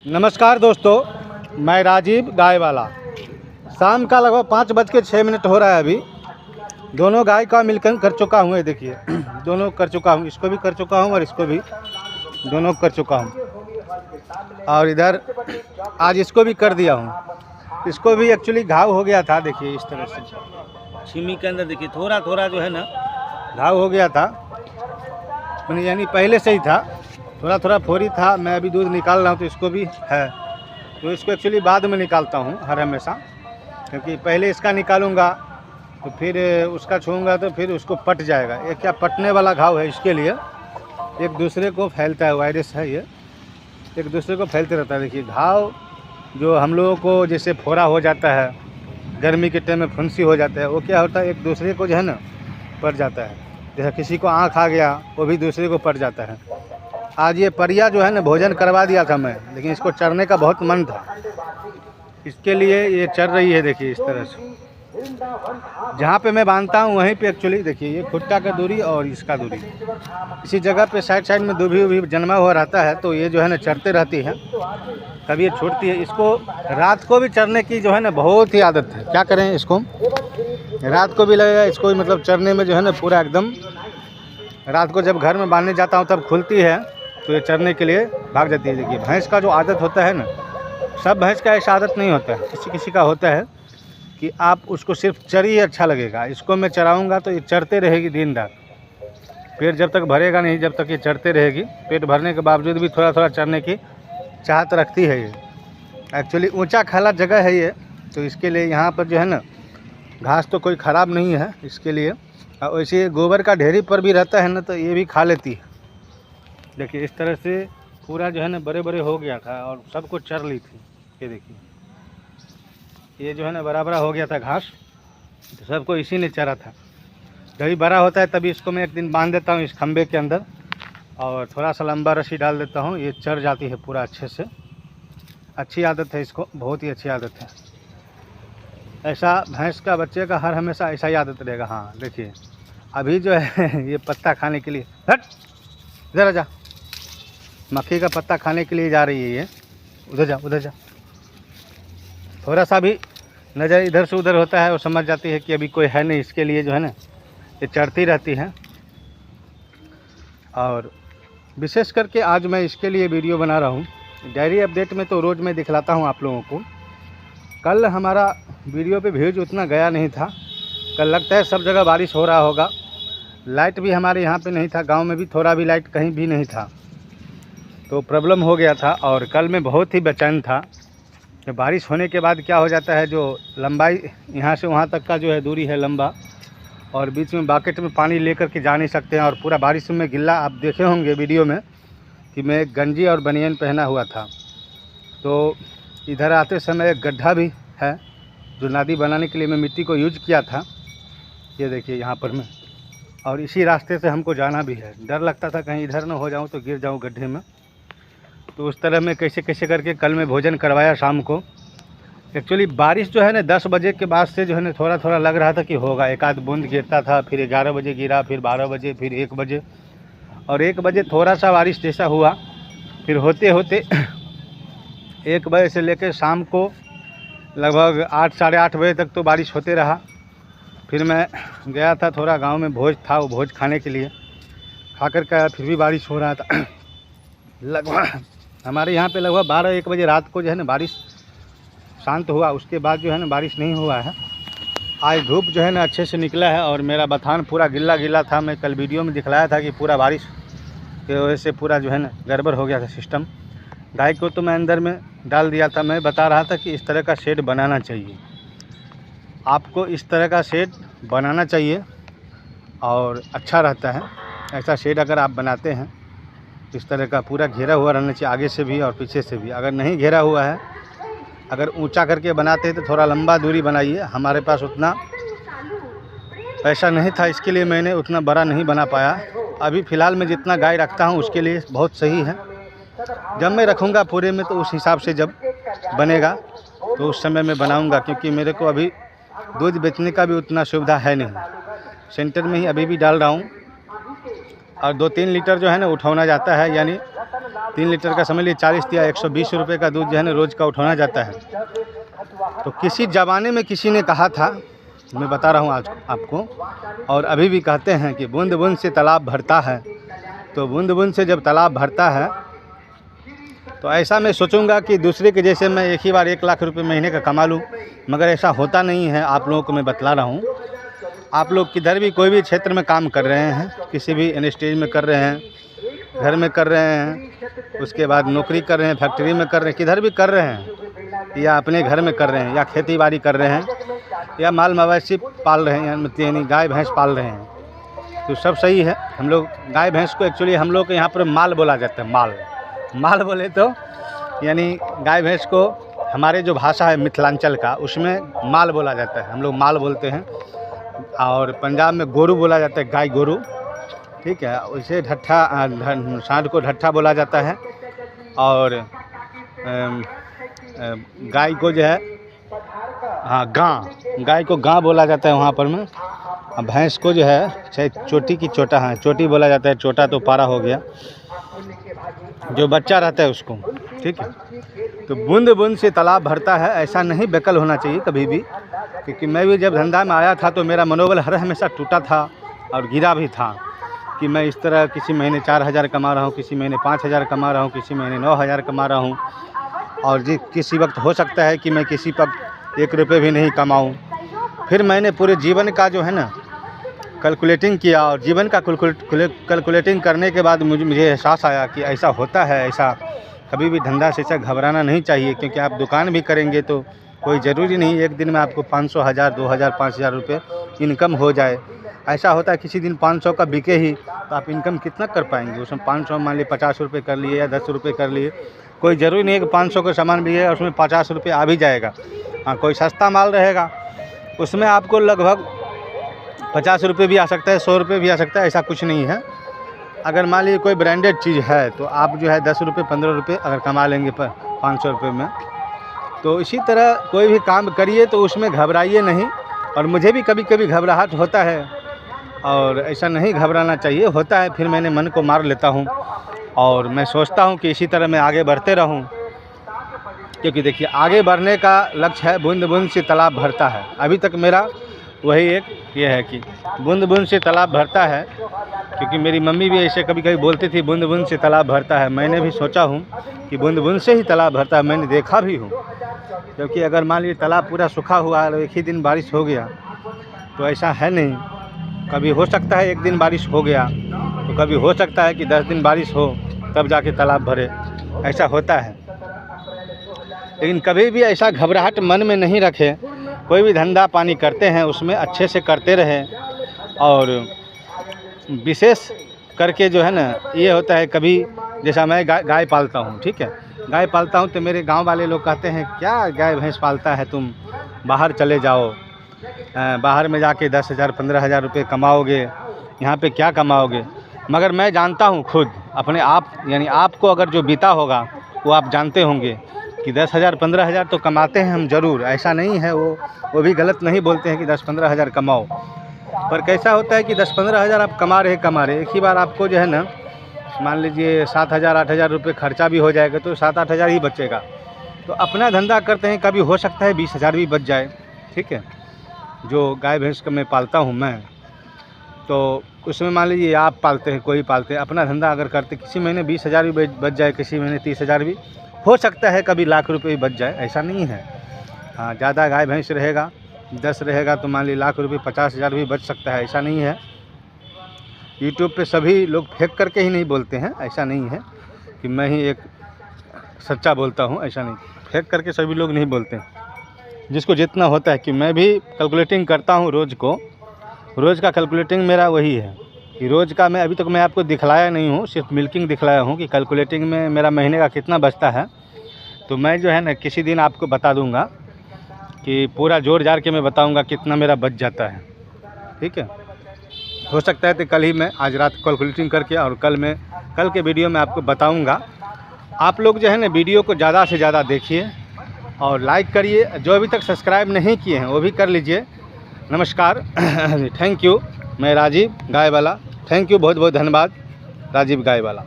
नमस्कार दोस्तों, मैं राजीव गाय वाला। शाम का लगभग 5:06 हो रहा है। अभी दोनों गाय का मिलकर कर चुका हूँ। ये देखिए दोनों कर चुका हूँ, इसको भी कर चुका हूँ और इसको भी दोनों कर चुका हूँ। और इधर आज इसको भी कर दिया हूँ। इसको भी एक्चुअली घाव हो गया था। देखिए इस तरह से छिमी के अंदर देखिए थोड़ा थोड़ा जो है ना घाव हो गया था, यानी पहले से ही था, थोड़ा थोड़ा फोड़ी था। मैं अभी दूध निकाल रहा हूँ तो इसको भी है, तो इसको एक्चुअली बाद में निकालता हूँ हर हमेशा, क्योंकि पहले इसका निकालूंगा तो फिर उसका छूँगा तो फिर उसको पट जाएगा। ये क्या पटने वाला घाव है, इसके लिए एक दूसरे को फैलता है, वायरस है ये, एक दूसरे को फैलते रहता है। देखिए घाव जो हम लोगों को जैसे फोड़ा हो जाता है, गर्मी के टाइम में फुंसी हो जाता है, वो क्या होता है एक दूसरे को जो है ना पड़ जाता है। जैसे किसी को आँख आ गया वो भी दूसरे को पड़ जाता है। आज ये परिया जो है ना भोजन करवा दिया था मैं, लेकिन इसको चरने का बहुत मन था, इसके लिए ये चर रही है। देखिए इस तरह से जहाँ पे मैं बांधता हूँ वहीं पे एक्चुअली देखिए ये खुट्टा का दूरी और इसका दूरी, इसी जगह पे साइड साइड में दूभी उभी जन्मा हुआ रहता है, तो ये जो है ना चरते रहती है, कभी ये छूटती है। इसको रात को भी चरने की जो है ना बहुत ही आदत है। क्या करें, इसको रात को भी लगेगा, इसको भी मतलब चरने में जो है ना पूरा एकदम, रात को जब घर में बांधने जाता हूँ तब खुलती है तो ये चरने के लिए भाग जाती है। देखिए भैंस का जो आदत होता है ना, सब भैंस का ऐसा आदत नहीं होता है, किसी किसी का होता है कि आप उसको सिर्फ चरी अच्छा लगेगा। इसको मैं चराऊँगा तो ये चरते रहेगी दिन रात, पेट जब तक भरेगा नहीं, जब तक ये चरते रहेगी। पेट भरने के बावजूद भी थोड़ा थोड़ा चरने की चाहत रखती है। ये एक्चुअली ऊंचा खाला जगह है ये, तो इसके लिए यहाँ पर जो है ना घास तो कोई ख़राब नहीं है इसके लिए। और वैसे गोबर का ढेरी पर भी रहता है ना, तो ये भी खा लेती है। देखिए इस तरह से पूरा जो है ना बड़े बड़े हो गया था और सबको चर ली थी। ये देखिए ये जो है ना बराबर हो गया था घास, तो सबको इसी ने चरा था। जब भी बड़ा होता है तभी इसको मैं एक दिन बांध देता हूँ इस खंबे के अंदर और थोड़ा सा लंबा रस्सी डाल देता हूँ, ये चर जाती है पूरा अच्छे से। अच्छी आदत है इसको, बहुत ही अच्छी आदत है। ऐसा भैंस का बच्चे का हर हमेशा ऐसा ही आदत रहेगा। हाँ देखिए अभी जो है ये पत्ता खाने के लिए, हट इधर आ जा, मक्खी का पत्ता खाने के लिए जा रही है ये। उधर जा उधर जा। थोड़ा सा भी नज़र इधर से उधर होता है वो समझ जाती है कि अभी कोई है नहीं, इसके लिए जो है ना ये चढ़ती रहती है। और विशेष करके आज मैं इसके लिए वीडियो बना रहा हूँ। डायरी अपडेट में तो रोज़ मैं दिखलाता हूँ आप लोगों को। कल हमारा वीडियो पे व्यूज उतना गया नहीं था, कल लगता है सब जगह बारिश हो रहा होगा। लाइट भी हमारे यहाँ पे नहीं था, गांव में भी थोड़ा भी लाइट कहीं भी नहीं था, तो प्रॉब्लम हो गया था। और कल मैं बहुत ही बेचैन था कि बारिश होने के बाद क्या हो जाता है, जो लंबाई यहाँ से वहाँ तक का जो है दूरी है लंबा, और बीच में बाकेट में पानी लेकर के जा नहीं सकते हैं, और पूरा बारिश में गिल्ला। आप देखे होंगे वीडियो में कि मैं एक गंजी और बनियान पहना हुआ था। तो इधर आते समय एक गड्ढा भी है जो नादी बनाने के लिए मैं मिट्टी को यूज किया था। ये देखिए यहाँ पर मैं, और इसी रास्ते से हमको जाना भी है। डर लगता था कहीं इधर ना हो जाऊँ तो गिर जाऊँ गड्ढे में, तो उस तरह मैं कैसे कैसे करके कल मैं भोजन करवाया शाम को। एक्चुअली बारिश जो है ना 10 बजे के बाद से जो है ना थोड़ा थोड़ा लग रहा था कि होगा, एक आध बूंद गिरता था, फिर 11 बजे गिरा, फिर 12 बजे, फिर 1 बजे, और 1 बजे थोड़ा सा बारिश जैसा हुआ। फिर होते होते 1 बजे से लेकर शाम को लगभग 8 साढ़े 8 बजे तक तो बारिश होते रहा। फिर मैं गया था थोड़ा गांव में, भोज था, वो भोज खाने के लिए खा कर के, फिर भी बारिश हो रहा था। लगभग हमारे यहाँ पे लगभग 12-1 बजे रात को जो है ना बारिश शांत हुआ। उसके बाद जो है ना बारिश नहीं हुआ है। आज धूप जो है ना अच्छे से निकला है और मेरा बथान पूरा गिल्ला गिल्ला था। मैं कल वीडियो में दिखलाया था कि पूरा बारिश की वजह से पूरा जो है ना गड़बड़ हो गया था सिस्टम। गाय को तो मैं अंदर में डाल दिया था। मैं बता रहा था कि इस तरह का शेड बनाना चाहिए, आपको इस तरह का शेड बनाना चाहिए और अच्छा रहता है। ऐसा शेड अगर आप बनाते हैं, इस तरह का पूरा घेरा हुआ रहना चाहिए, आगे से भी और पीछे से भी। अगर नहीं घेरा हुआ है, अगर ऊंचा करके बनाते हैं तो थोड़ा लंबा दूरी बनाइए। हमारे पास उतना पैसा नहीं था, इसके लिए मैंने उतना बड़ा नहीं बना पाया। अभी फ़िलहाल मैं जितना गाय रखता हूँ उसके लिए बहुत सही है। जब मैं रखूँगा पूरे में तो उस हिसाब से जब बनेगा तो उस समय मैं बनाऊँगा, क्योंकि मेरे को अभी दूध बेचने का भी उतना सुविधा है नहीं। सेंटर में ही अभी भी डाल रहा हूँ, और 2-3 लीटर जो है ना उठौना जाता है, यानी 3 लीटर का समझ लीजिए 40 या 120 रुपये का दूध जो है ना रोज़ का उठाना जाता है। तो किसी ज़माने में किसी ने कहा था, मैं बता रहा हूँ आज आपको, और अभी भी कहते हैं कि बूंद बूंद से तालाब भरता है। तो बूंद बूंद से जब तालाब भरता है तो ऐसा मैं सोचूंगा कि दूसरे के जैसे मैं एक ही बार 1 लाख रुपए महीने का कमा लूँ, मगर ऐसा होता नहीं है। आप लोगों को मैं बतला रहा हूँ, आप लोग किधर भी कोई भी क्षेत्र में काम कर रहे हैं, किसी भी इंडस्ट्रीज में कर रहे हैं, घर में कर रहे हैं, उसके बाद नौकरी कर रहे हैं, फैक्ट्री में कर रहे हैं, किधर भी कर रहे हैं, या अपने घर में कर रहे हैं, या खेती बाड़ी कर रहे हैं, या माल मवेशी पाल रहे हैं, यानी गाय भैंस पाल रहे हैं, तो सब सही है। हम लोग गाय भैंस को एक्चुअली हम लोग के यहाँ पर माल बोला जाता है। माल बोले तो यानी गाय भैंस को हमारे जो भाषा है मिथिलांचल का, उसमें माल बोला जाता है, हम लोग माल बोलते हैं। और पंजाब में गोरू बोला जाता है, गाय गोरू, ठीक है। उसे ढट्ठा, सांड को ढट्ठा बोला जाता है। और गाय को जो है गाय को गां बोला जाता है वहाँ पर में। भैंस को जो है चाहे चोटी की चोटा है, चोटी बोला जाता है, चोटा तो पारा हो गया, जो बच्चा रहता है उसको, ठीक है। तो बूंद बूंद से तालाब भरता है, ऐसा नहीं बेकल होना चाहिए कभी भी, क्योंकि मैं भी जब धंधा में आया था तो मेरा मनोबल हर हमेशा टूटा था और गिरा भी था कि मैं इस तरह किसी महीने 4,000 कमा रहा हूँ, किसी महीने 5,000 कमा रहा हूँ, किसी महीने 9,000 कमा रहा हूँ, और किसी वक्त हो सकता है कि मैं किसी वक्त 1 रुपये भी नहीं कमाऊँ। फिर मैंने पूरे जीवन का जो है ना कैलकुलेटिंग किया, और जीवन का कैलकुलेटिंग करने के बाद मुझे एहसास आया कि ऐसा होता है। ऐसा कभी भी धंधा से ऐसा घबराना नहीं चाहिए, क्योंकि आप दुकान भी करेंगे तो कोई ज़रूरी नहीं एक दिन में आपको 500, 1000, 2000, 5000 रुपये इनकम हो जाए। ऐसा होता है किसी दिन 500 का बिके ही तो आप इनकम कितना कर पाएंगे उसमें। 500 मान लीजिए 50 रुपये कर लिए या 10 रुपये कर लिए, कोई ज़रूरी नहीं है कि 500 का सामान बिके और उसमें 50 रुपये आ भी जाएगा। हाँ, कोई सस्ता माल रहेगा उसमें आपको लगभग 50 रुपये भी आ सकता है, 100 रुपये भी आ सकता है, ऐसा कुछ नहीं है। अगर मान लीजिए कोई ब्रांडेड चीज़ है तो आप जो है 10 रुपये 15 रुपये अगर कमा लेंगे 500 रुपये में। तो इसी तरह कोई भी काम करिए तो उसमें घबराइए नहीं। और मुझे भी कभी कभी घबराहट होता है, और ऐसा नहीं घबराना चाहिए, होता है। फिर मैंने मन को मार लेता हूँ और मैं सोचता हूँ कि इसी तरह मैं आगे बढ़ते रहूँ, क्योंकि देखिए आगे बढ़ने का लक्ष्य है, बूंद बूंद से तालाब भरता है। अभी तक मेरा वही एक ये है कि बूंद बूंद से तालाब भरता है, क्योंकि मेरी मम्मी भी ऐसे कभी कभी बोलती थी बूंद बूंद से तालाब भरता है। मैंने भी सोचा हूँ कि बूंद बूंद से ही तालाब भरता है, मैंने देखा भी हूँ। क्योंकि अगर मान लीजिए तालाब पूरा सूखा हुआ और एक ही दिन बारिश हो गया तो ऐसा है नहीं, कभी हो सकता है एक दिन बारिश हो गया, तो कभी हो सकता है कि 10 दिन बारिश हो तब जाके तालाब भरे, ऐसा होता है। लेकिन कभी भी ऐसा घबराहट मन में नहीं रखें। कोई भी धंधा पानी करते हैं उसमें अच्छे से करते रहें। और विशेष करके जो है ना ये होता है, कभी जैसा मैं गाय पालता हूँ, ठीक है, गाय पालता हूँ तो मेरे गांव वाले लोग कहते हैं क्या गाय भैंस पालता है, तुम बाहर चले जाओ, बाहर में जाके 10,000 15,000 रुपये कमाओगे, यहाँ पे क्या कमाओगे। मगर मैं जानता हूँ खुद अपने आप, यानी आपको अगर जो बीता होगा वो आप जानते होंगे कि 10,000 15,000 तो कमाते हैं हम ज़रूर, ऐसा नहीं है। वो भी गलत नहीं बोलते हैं कि 10-15,000 कमाओ, पर कैसा होता है कि 10-15,000 आप कमा रहे एक ही बार आपको जो है ना मान लीजिए 7,000-8,000 रुपये खर्चा भी हो जाएगा तो 7-8,000 ही बचेगा। तो अपना धंधा करते हैं, कभी हो सकता है 20,000 भी बच जाए, ठीक है। जो गाय भैंस का मैं पालता हूँ मैं, तो उसमें मान लीजिए आप पालते हैं, कोई पालते हैं, अपना धंधा अगर करते किसी महीने 20,000 भी बच जाए, किसी महीने 30,000 भी हो सकता है, कभी लाख रुपये भी बच जाए, ऐसा नहीं है। हाँ, ज़्यादा गाय भैंस रहेगा 10 रहेगा तो मान लीजिए लाख रुपये 50,000 भी बच सकता है, ऐसा नहीं है। यूट्यूब पे सभी लोग फेंक करके ही नहीं बोलते हैं, ऐसा नहीं है कि मैं ही एक सच्चा बोलता हूँ, ऐसा नहीं, फेंक करके सभी लोग नहीं बोलते हैं। जिसको जितना होता है कि मैं भी कैलकुलेटिंग करता हूँ रोज़ का कैलकुलेटिंग मेरा वही है कि रोज़ का मैं अभी तक मैं आपको दिखलाया नहीं हूँ, सिर्फ मिल्किंग दिखलाया हूँ कि कैलकुलेटिंग में मेरा महीने का कितना बचता है। तो मैं जो है ना किसी दिन आपको बता दूँगा कि पूरा जोड़ जाड़ के मैं बताऊँगा कितना मेरा बच जाता है, ठीक है। हो सकता है तो कल ही मैं आज रात कैलकुलेटिंग करके और कल के वीडियो में आपको बताऊँगा। आप लोग जो है ना वीडियो को ज़्यादा से ज़्यादा देखिए और लाइक करिए, जो अभी तक सब्सक्राइब नहीं किए हैं वो भी कर लीजिए। नमस्कार, थैंक यू। मैं राजीव गायवाला, थैंक यू, बहुत बहुत धन्यवाद राजीव गायवाला।